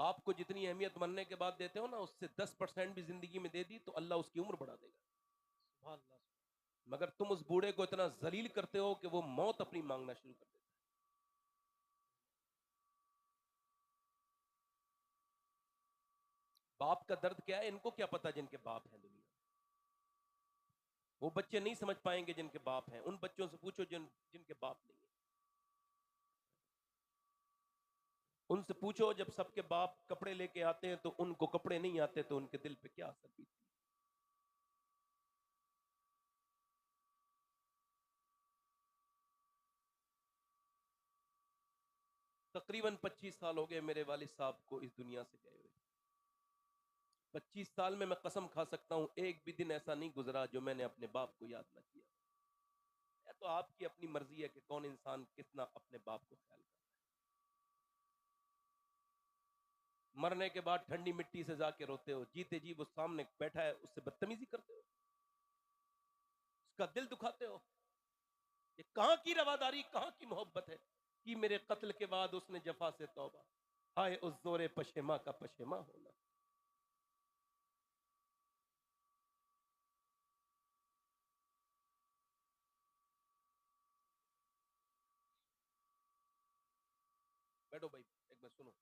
बाप को जितनी अहमियत मरने के बाद देते हो ना, उससे 10% भी जिंदगी में दे दी तो अल्लाह उसकी उम्र बढ़ा देगा। मगर तुम उस बूढ़े को इतना जलील करते हो कि वो मौत अपनी मांगना शुरू कर देता है। बाप का दर्द क्या है इनको क्या पता, जिनके बाप हैं दुनिया में। वो बच्चे नहीं समझ पाएंगे जिनके बाप हैं, उन बच्चों से पूछो जिनके बाप नहीं है। उनसे पूछो जब सबके बाप कपड़े लेके आते हैं तो उनको कपड़े नहीं आते तो उनके दिल पे क्या असर बीतती है। तकरीबन 25 साल हो गए मेरे वालिद साहब को इस दुनिया से गए हुए। 25 साल में मैं कसम खा सकता हूं एक भी दिन ऐसा नहीं गुजरा जो मैंने अपने बाप को याद ना किया। या तो आपकी अपनी मर्जी है कि कौन इंसान कितना अपने बाप को ख्याल करता है। मरने के बाद ठंडी मिट्टी से जाके रोते हो, जीते जी वो सामने बैठा है उससे बदतमीजी करते हो, उसका दिल दुखाते हो। ये कहां की रवादारी, कहां की मोहब्बत है कि मेरे कत्ल के बाद उसने जफा से तौबा, हाय उस जोरे पशेमा का पशेमा होना। बैठो भाई, एक बार सुनो।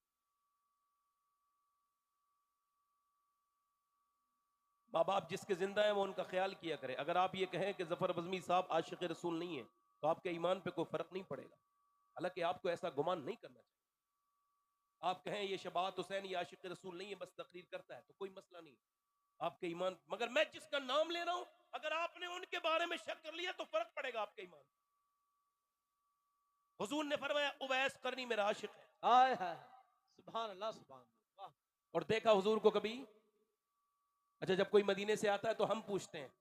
माँ बाप जिसके जिंदा है वो उनका ख्याल किया करे। अगर आप ये कहें कि जफर बज़मी साहब आशिक रसूल नहीं है तो आपके ईमान पे कोई फर्क नहीं पड़ेगा। हालांकि आपको ऐसा गुमान नहीं करना चाहिए। आप कहें ये शबात हुसैन ये आशिक रसूल नहीं है, बस तकरीर करता है, तो कोई मसला नहीं आपके ईमान। मगर मैं जिसका नाम ले रहा हूं, अगर आपने उनके बारे में शक कर लिया तो फर्क पड़ेगा आपके ईमान। हुजूर ने फरमाया उवैस करनी मेरा आशिक है। हाय हाय सुभान अल्लाह सुभान अल्लाह। वाह। और देखा हुजूर को कभी? अच्छा, जब कोई मदीने से आता है तो हम पूछते हैं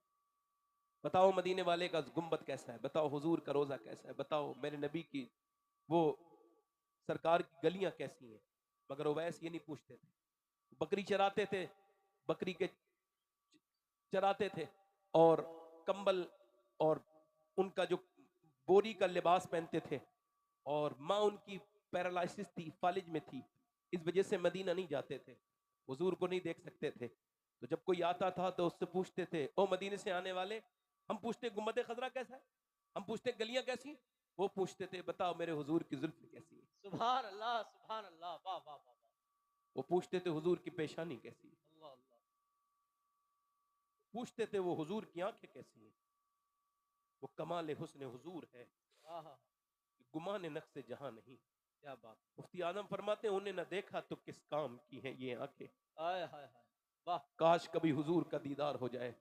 बताओ मदीने वाले का गुंबद कैसा है, बताओ हुजूर का रोजा कैसा है, बताओ मेरे नबी की वो सरकार की गलियां कैसी हैं। मगर उवैस ये नहीं पूछते थे। बकरी चराते थे, बकरी के चराते थे और कंबल और उनका जो बोरी का लिबास पहनते थे। और माँ उनकी पैरालिसिस थी, फालिज में थी, इस वजह से मदीना नहीं जाते थे, हुजूर को नहीं देख सकते थे। तो जब कोई आता था तो उससे पूछते थे ओ मदीने से आने वाले, हम पूछते गुम्बद खजरा कैसा है, हम पूछते गलियां कैसी, वो पूछते थे बताओ मेरे हुजूर की जुल्फ कैसी है। सुभान अल्लाह सुभान अल्लाह। वाह वाह वाह वाह। वो पूछते थे हुजूर की पेशानी कैसी है, अल्लाह अल्लाह। पूछते थे वो हुजूर की आंखें कैसी हैं। वो कमाल हुस्न हुजूर है, आहा। गुमान नक्श जहां नहीं। क्या बात। मुफ्ती आजम फरमाते हैं उन्हें न देखा तो किस काम की हैं ये आंखें, हाय हाय हाय। वाह। काश कभी हुजूर का दीदार हो जाए।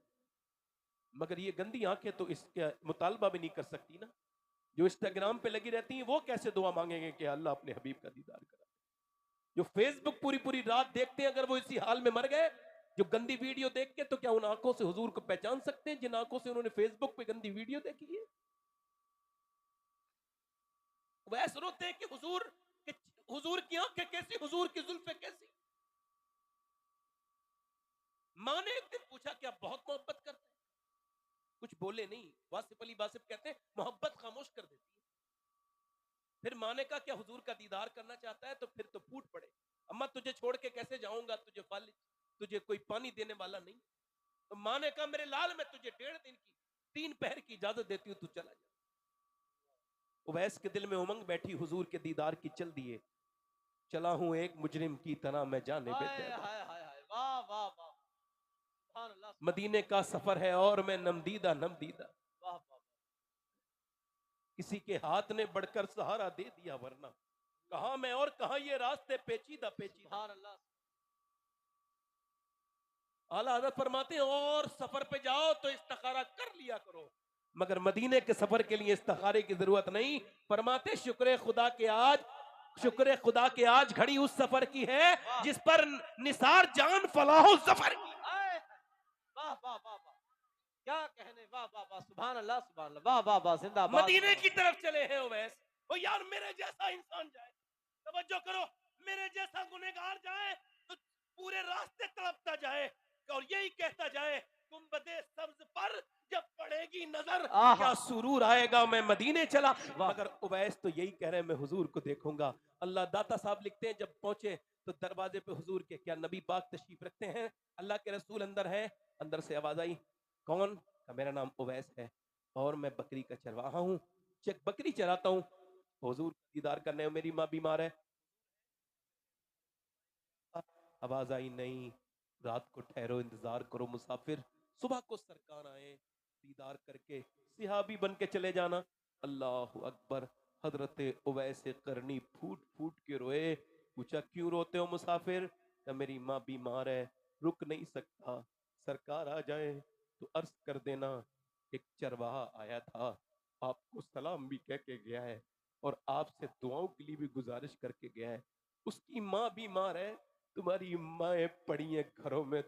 मगर ये गंदी आंखें तो इसका मुतालबा भी नहीं कर सकती ना। जो इंस्टाग्राम पे लगी रहती हैं वो कैसे दुआ मांगेंगे कि अल्लाह अपने हबीब का दीदार करा। जो फेसबुक पूरी पूरी रात देखते हैं अगर वो इसी हाल में मर गए, जो गंदी वीडियो देख के, तो क्या उन आंखों से हुजूर को पहचान सकते हैं जिन आंखों से उन्होंने फेसबुक पे गंदी वीडियो देखी है? वैसे रोते हैं कि हुजूर की आंखें कैसी, हुजूर की जुल्फे कैसी। माँ ने एक दिन पूछा क्या बहुत मोहब्बत करते हैं? कुछ बोले नहीं। वासिफ अली वासिफ कहते हैं मोहब्बत खामोश कर देती है। फिर माँ ने कहा क्या हुजूर का दीदार करना चाहता है? तो फिर तो फूट पड़े, अम्मा तुझे छोड़ के कैसे जाऊंगा, तुझे फालिज, तुझे कोई पानी देने वाला नहीं। तो माँ ने कहा मेरे लाल मैं तुझे 1.5 दिन की 3 पहर की इजाजत देती हूँ, तू चला जा। उवैस के दिल में उमंग बैठी हुजूर के दीदार की, चल दिए चला हूं एक मुजरिम की तरह मैं जाने हाय बेतैबा। हाय हाय हाय। वाह वाह वाह। सुभान अल्लाह सुभान। मदीने का सफर है और मैं नमदीदा नमदीदा, वाह वाह वाह। किसी के हाथ ने बढ़कर सहारा दे दिया, वरना कहां मैं और कहां ये रास्ते पेचीदा पेचीदा। सुभान अल्लाह। आला हज़रत फरमाते हैं और सफर पे जाओ तो इस्तिखारा कर लिया करो, मगर मदीने के सफर के लिए इस्तिखारे की जरूरत नहीं। फरमाते शुक्र खुदा के आज, शुक्र खुदा के आज घड़ी उस सफर की है जिस पर निसार जान फलाहो जफर की। वाह वाह वाह वाह। क्या कहने। वाह वाह वाह। सुभान अल्लाह सुभान अल्लाह। वाह वाह वाह। जिंदाबाद। मदीने की तरफ चले हैं उवैस। ओ यार मेरे जैसा इंसान जाए, तवज्जो करो, मेरे जैसा गुनहगार जाए तो पूरे रास्ते तड़पता जाए और यही कहता जाए गुंबदे सब्ज पर जब पड़ेगी नजर क्या सुरूर आएगा मैं मदीने चला। मगर उवैस तो यही कह रहे हैं मैं हुजूर को देखूंगा, अल्लाह दाता साहब लिखते हैं जब पहुंचे तो दरवाजे पे हुजूर के, क्या नबी पाक तशरीफ रखते हैं? अल्लाह के रसूल अंदर है। अंदर से आवाज आई, कौन? का मेरा नाम उवैस है और मैं बकरी का चरवाहा हूँ, बकरी चराता हूँ। हुजूर दीदार करने, मेरी माँ बीमार है। आवाज आई, नहीं, रात को ठहरो, इंतजार करो मुसाफिर, सुबह को सरकार आए, दीदार करके सिहाबी बन के चले जाना। अल्लाह अकबर। हजरत उवैस करनी फूट फूट के रोए। पूछा, क्यों रोते हो मुसाफिर? क्या मेरी माँ बीमार है, रुक नहीं सकता, सरकार आ जाए तो अर्ज कर देना एक चरवाहा आया था, आपको सलाम भी कह के गया है और आपसे दुआओं के लिए भी गुजारिश करके गया है। उसकी माँ बीमार है, तुम्हारी माएँ पड़ी हैं घरों में,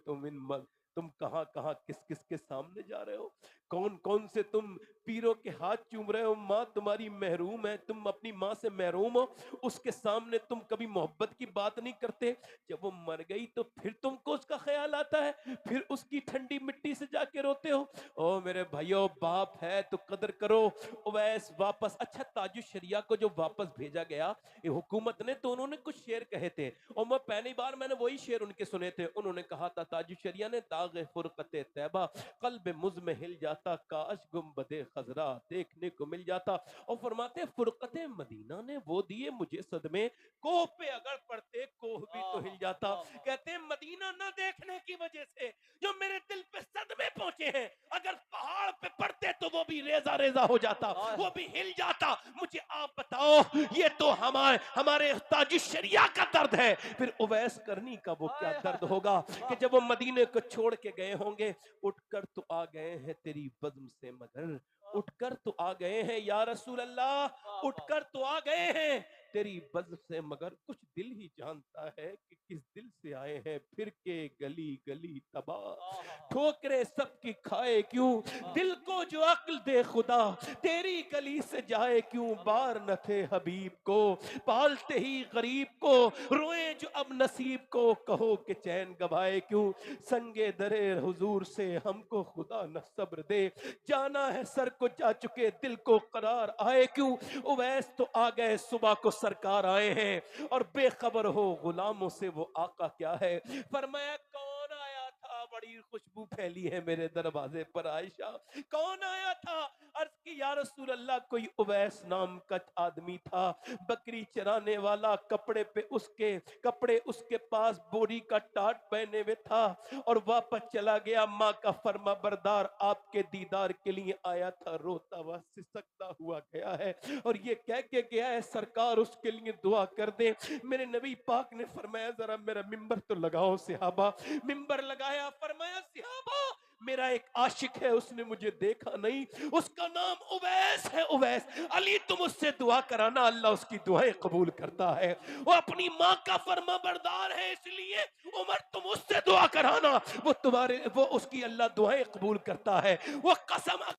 तुम कहाँ कहाँ किस किस के सामने जा रहे हो, कौन कौन से तुम पीरों के हाथ चूम रहे हो। माँ तुम्हारी महरूम है, तुम अपनी माँ से महरूम हो, उसके सामने तुम कभी मोहब्बत की बात नहीं करते। जब वो मर गई तो फिर तुमको उसका ख्याल आता है, फिर उसकी ठंडी मिट्टी से जाके रोते हो। ओ मेरे भाइयों, बाप है तो कदर करो। ओवैस वापस, अच्छा ताजुश शरिया को जो वापस भेजा गया ये हुकूमत ने, तो उन्होंने कुछ शेर कहे थे और मैं पहली बार मैंने वही शेर उनके सुने थे। उन्होंने कहा था ताजुश शरिया ने, दाग फुरकते तैबा कल्ब मुझ में हिल जाता, काश गुम्बदे खजरा देखने को मिल जाता। और फरमाते फुरकते मदीना ने वो दिए मुझे सदमे, कोह पे अगर पड़ते कोह भी तो हिल जाता। कहते हैं मदीना न देखने की वजह से जो मेरे दिल पे सदमे पहुंचे हैं, अगर पहाड़ पे पड़ते तो वो भी रेजा रेजा हो जाता, वो भी हिल जाता। मुझे आप बताओ, ये तो हमारे हमारे ताजुश शरिया का दर्द है, फिर उवैस करनी का वो क्या दर्द होगा कि जब वो मदीने को छोड़ के गए होंगे। उठकर तो आ गए हैं तेरी बज़्म से मगर, उठकर तो आ गए हैं या रसूल अल्लाह, उठकर तो आ गए हैं तेरी बज़्म से मगर, कुछ दिल ही जानता है कि किस दिल से आए हैं, फिर के गली गली तबाह, ठोकरे सबकी खाए क्यों, दिल को जो अक्ल दे खुदा, तेरी गली से जाए क्यों, बार न थे हबीब को पालते ही गरीब को, रोए जो अब नसीब को, कहो कि चैन गवाए क्यों, संगे दरे हुजूर से हमको खुदा न सब्र दे, जाना है सर को जा चुके दिल को करार आए क्यों। उवैस तो आ गए, सुबह को सरकार आए हैं और बेखबर हो गुलामों से वो आका क्या है। फरमाया, कौन आया था, बड़ी खुशबू फैली है मेरे दरवाजे पर आयशा, कौन आया था? अर्ज की या रसूल अल्लाह, कोई उवैस नाम का आदमी था, बकरी चराने वाला, कपड़े उसके पास बोरी का टाट पहने हुए था और वापस चला गया। माँ का फर्मा बरदार आपके दीदार के लिए आया था, रोता हुआ सिसकता हुआ गया है और ये कह के गया है सरकार उसके लिए दुआ कर दे। मेरे नबी पाक ने फरमाया, जरा मेरा मिंबर तो लगाओ सिहाबा। मिंबर लगाया, फरमाया सिहाबा, मेरा एक आशिक है, उसने मुझे देखा नहीं, उसका नाम उवैस है, उवैस। अली तुम उससे दुआ कराना, अल्लाह उसकी दुआएं कबूल करता है। वो अपनी माँ का फर्मा बरदार है, इसलिए उमर तुम उससे दुआ कराना, वो उसकी अल्लाह दुआएं कबूल करता है। वो कसम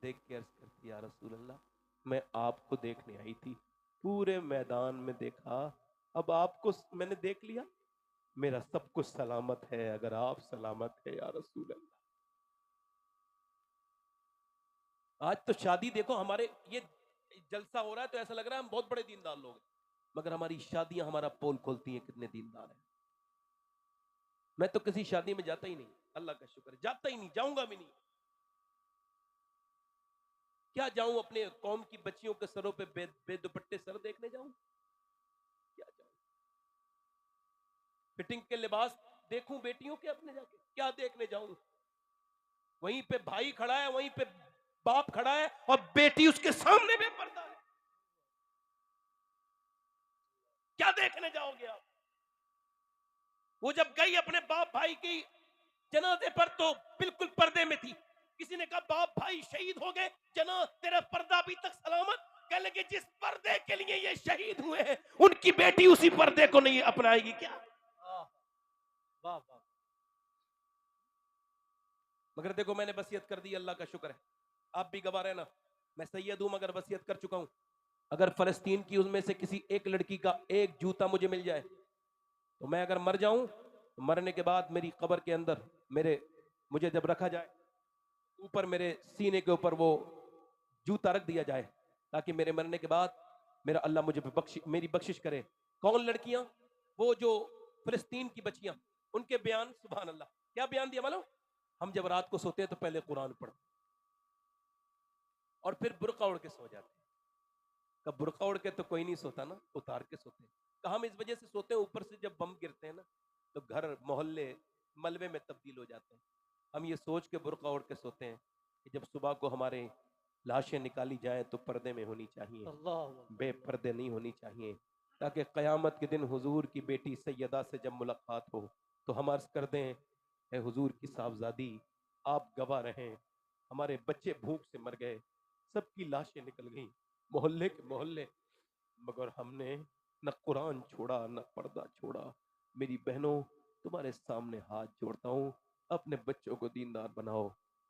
देख के अर्ज करती, या रसूल अल्लाह, मैं आपको देखने आई थी, पूरे मैदान में देखा, अब आपको मैंने देख लिया, मेरा सब कुछ सलामत है अगर आप सलामत है या रसूल अल्लाह। आज तो शादी देखो, हमारे ये जलसा हो रहा है तो ऐसा लग रहा है हम बहुत बड़े दीनदार लोग हैं, मगर हमारी शादियां हमारा पोल खोलती हैं कितने दीनदार हैं। मैं तो किसी शादी में जाता ही नहीं, अल्लाह का शुक्र, जाता ही नहीं, जाऊंगा भी नहीं। क्या जाऊं अपने कौम की बच्चियों के सरों पे बेदुपट्टे सर देखने जाऊं? क्या जाऊं? फिटिंग के लिबास देखूं बेटियों के अपने जाके? क्या देखने जाऊं? वहीं पे भाई खड़ा है, वहीं पे बाप खड़ा है और बेटी उसके सामने बेपर्दा है। क्या देखने जाओगे आप? वो जब गई अपने बाप भाई की जनाजे पर तो बिल्कुल पर्दे में थी। किसी ने कहा बाप भाई शहीद हो गए, जना तेरा पर्दा अभी तक सलामत। कह लगे जिस पर्दे के लिए ये शहीद हुए हैं उनकी बेटी उसी पर्दे को नहीं अपनाएगी क्या? आह, वाह वाह। मगर देखो मैंने वसीयत कर दी, अल्लाह का शुक्र है, आप भी गवाह रहना, मैं सैयद हूं मगर वसीयत कर चुका हूं। अगर फलस्तीन की उसमें से किसी एक लड़की का एक जूता मुझे मिल जाए तो मैं अगर मर जाऊं तो मरने के बाद मेरी कब्र के अंदर मेरे मुझे जब रखा जाए, ऊपर मेरे सीने के ऊपर वो जूता रख दिया जाए ताकि मेरे मरने के बाद मेरा अल्लाह मुझे मेरी बख्शिश करे। कौन लड़कियां? वो जो फिलिस्तीन की बच्चियां, उनके बयान सुभान अल्लाह, क्या बयान दिया मालूम? हम जब रात को सोते हैं तो पहले कुरान पढ़ते और फिर बुर्का ओढ़ के सो जाते हैं। कब बुर्का ओढ़ के तो कोई नहीं सोता ना, उतार के सोते हैं। कहा हम इस वजह से सोते हैं, ऊपर से जब बम गिरते हैं ना तो घर मोहल्ले मलबे में तब्दील हो जाते हैं। हम ये सोच के बुर्का ओढ़ के सोते हैं कि जब सुबह को हमारे लाशें निकाली जाएं तो पर्दे में होनी चाहिए, अल्लाह बेपर्दे नहीं होनी चाहिए, ताकि क़यामत के दिन हुजूर की बेटी सैयदा से जब मुलाकात हो तो हम अर्ज कर दें, ए हुजूर की साहबजादी, आप गवाह रहें, हमारे बच्चे भूख से मर गए, सबकी लाशें निकल गई मोहल्ले के मोहल्ले, मगर हमने न कुरान छोड़ा न पर्दा छोड़ा। मेरी बहनों, तुम्हारे सामने हाथ जोड़ता हूँ, अपने बच्चों को दीनदार बनाओ,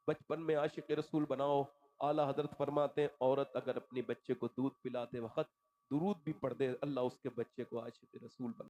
बचपन में आशिक रसूल बनाओ। आला हजरत फरमाते हैं, औरत अगर अपने बच्चे को दूध पिलाते वक्त दुरूद भी पढ़ दे, अल्लाह उसके बच्चे को आशिक रसूल बना